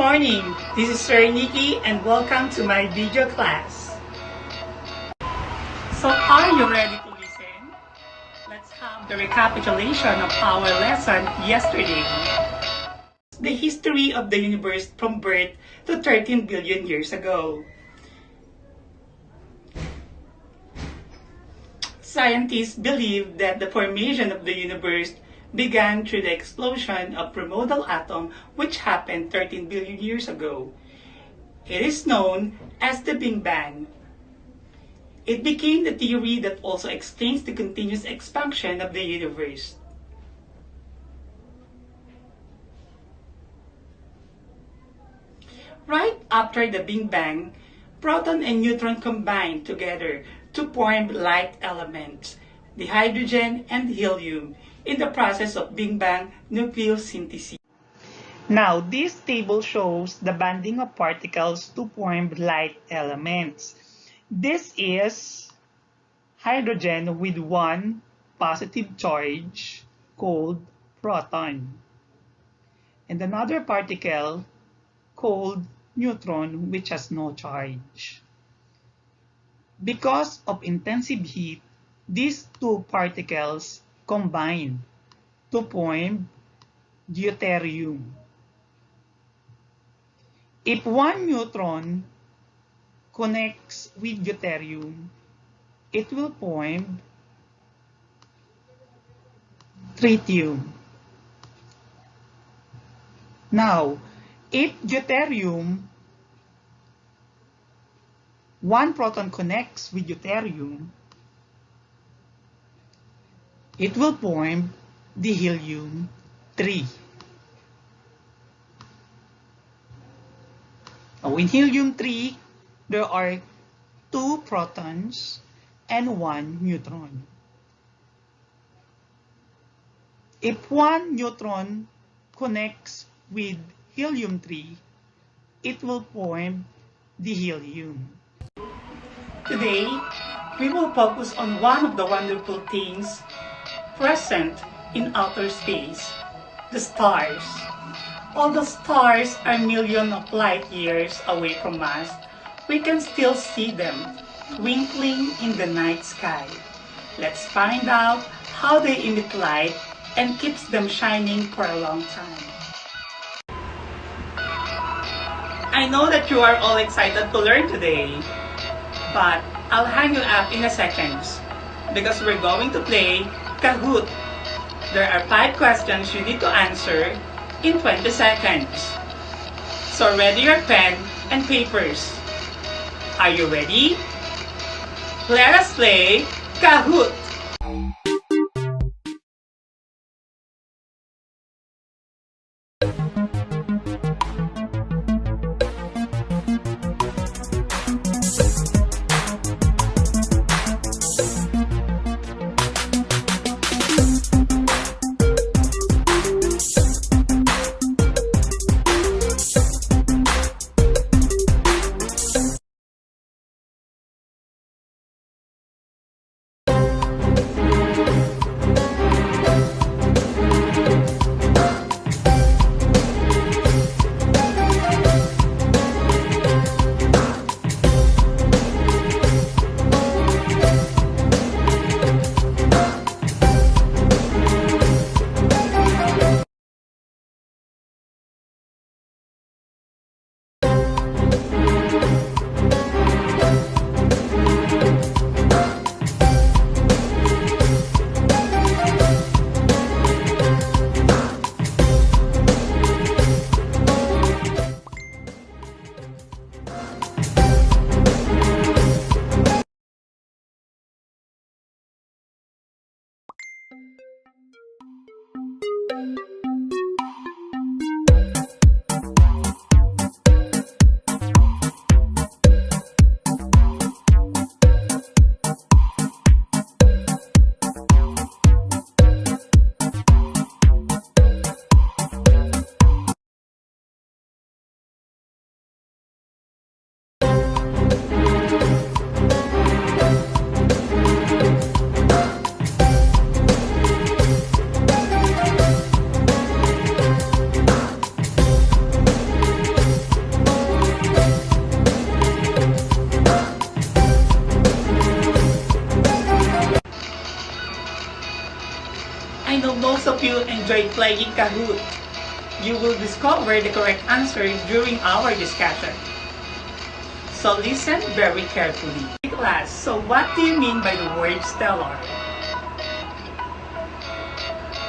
morning, this is Sir Nikki and welcome to my video class. So are you ready to listen? Let's have the recapitulation of our lesson yesterday. The history of the universe from birth to 13 billion years ago. Scientists believe that the formation of the universe began through the explosion of primordial atom which happened 13 billion years ago. It is known as the Big Bang. It became the theory that also explains the continuous expansion of the universe. Right after the Big Bang, proton and neutron combined together to form light elements, the hydrogen and helium, in the process of Big Bang nucleosynthesis. Now, this table shows the bonding of particles to form light elements. This is hydrogen with one positive charge called proton, and another particle called neutron which has no charge. Because of intensive heat, these two particles combine to form deuterium. If one neutron connects with deuterium, it will form tritium. Now, if deuterium, one proton connects with deuterium, it will form the helium-3. Now, in helium-3, there are 2 protons and 1 neutron. If one neutron connects with helium-3, it will form the helium. Today, we will focus on one of the wonderful things present in outer space, the stars. Although stars are millions of light years away from us, we can still see them twinkling in the night sky. Let's find out how they emit light and keeps them shining for a long time. I know that you are all excited to learn today, but I'll hang you up in a second because we're going to play Kahoot. There are 5 questions you need to answer in 20 seconds. So ready your pen and papers. Are you ready? Let us play Kahoot! enjoyed playing Kahoot. You will discover the correct answer during our discussion. So listen very carefully. Class, so what do you mean by the word stellar?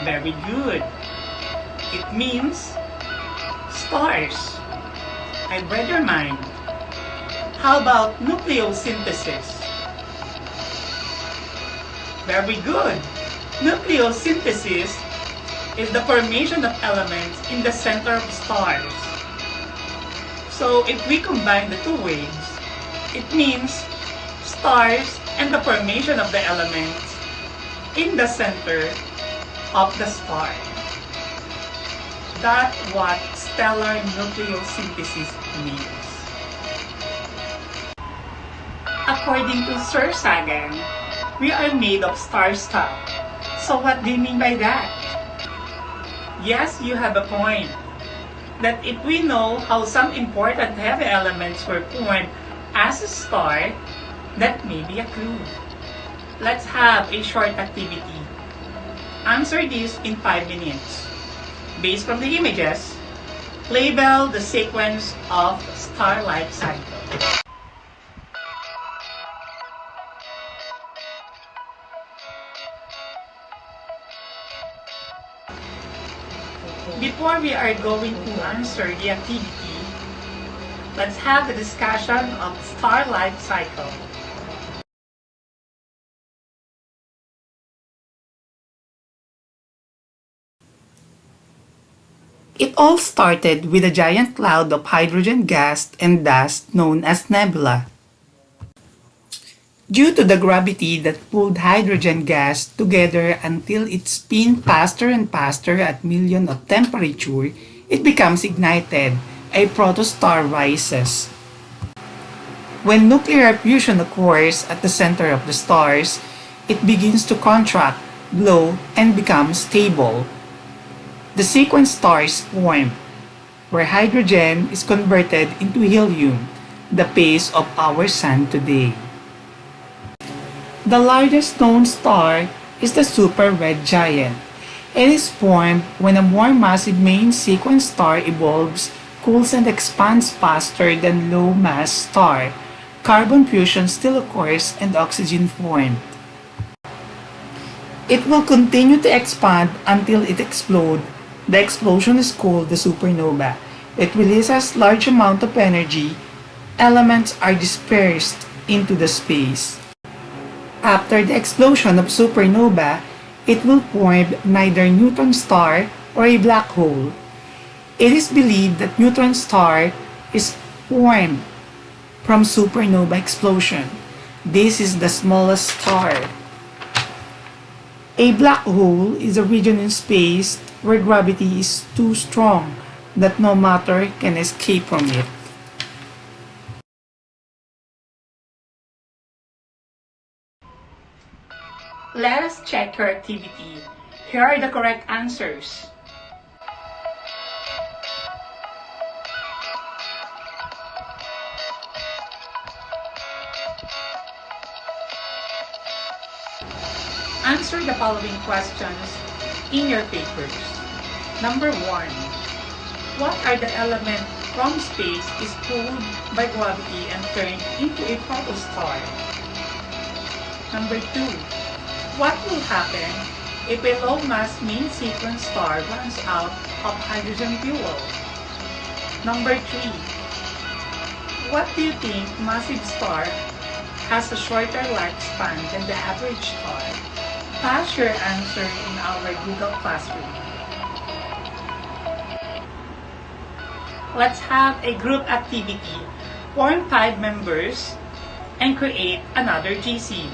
Very good. It means stars. I've read your mind. How about nucleosynthesis? Very good. Nucleosynthesis is the formation of elements in the center of stars. So if we combine the two words, it means stars and the formation of the elements in the center of the star. That's what stellar nucleosynthesis means. According to Sir Sagan, we are made of star stuff. So what do you mean by that? Yes, you have a point. That if we know how some important heavy elements were formed as a star, that may be a clue. Let's have a short activity. Answer this in 5 minutes. Based from the images, label the sequence of star life cycle. Before we are going to answer the activity, let's have a discussion of star life cycle. It all started with a giant cloud of hydrogen gas and dust known as nebula. Due to the gravity that pulled hydrogen gas together until it spins faster and faster at millions of temperature, it becomes ignited. A protostar rises. When nuclear fusion occurs at the center of the stars, it begins to contract, glow, and become stable. The sequence stars form, where hydrogen is converted into helium, the base of our Sun today. The largest known star is the super red giant. It is formed when a more massive main sequence star evolves, cools, and expands faster than low-mass star. Carbon fusion still occurs and oxygen formed. It will continue to expand until it explodes. The explosion is called the supernova. It releases large amount of energy. Elements are dispersed into the space. After the explosion of supernova, it will form neither neutron star or a black hole. It is believed that neutron star is formed from supernova explosion. This is the smallest star. A black hole is a region in space where gravity is too strong that no matter can escape from it. Let us check your activity. Here are the correct answers. Answer the following questions in your papers. Number 1. What are the elements from space is pulled by gravity and turned into a protostar? Number 2. What will happen if a low-mass main sequence star runs out of hydrogen fuel? Number 3. What do you think massive star has a shorter lifespan than the average star? Pass your answer in our Google Classroom. Let's have a group activity. Form 5 members and create another GC.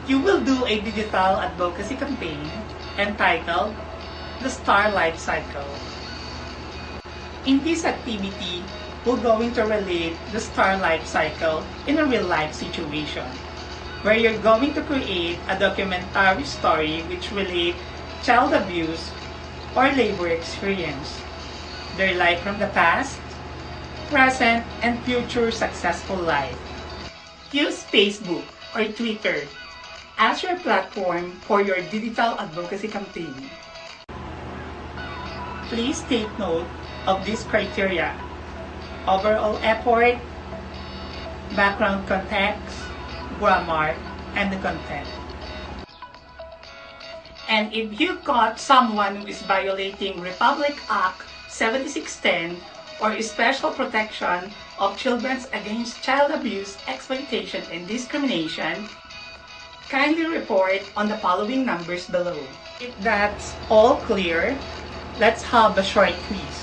You will do a digital advocacy campaign entitled The Star Life Cycle. In this activity, we're going to relate the star life cycle in a real-life situation, where you're going to create a documentary story which relate child abuse or labor experience, their life from the past, present, and future successful life. Use Facebook or Twitter as your platform for your digital advocacy campaign. Please take note of these criteria: overall effort, background context, grammar, and the content. And if you caught someone who is violating Republic Act 7610 or Special Protection of Children Against Child Abuse, Exploitation, and Discrimination, kindly report on the following numbers below. If that's all clear, let's have a short quiz.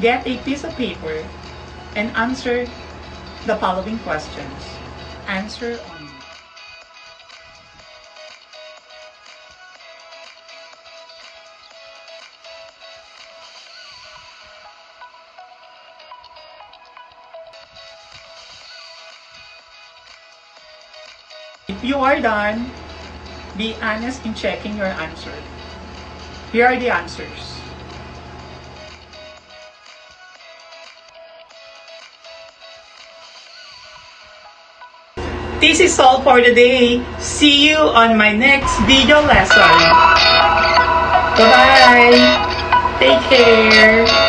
Get a piece of paper and answer the following questions. Answer only. If you are done, be honest in checking your answer. Here are the answers. This is all for today. See you on my next video lesson. Bye-bye. Take care.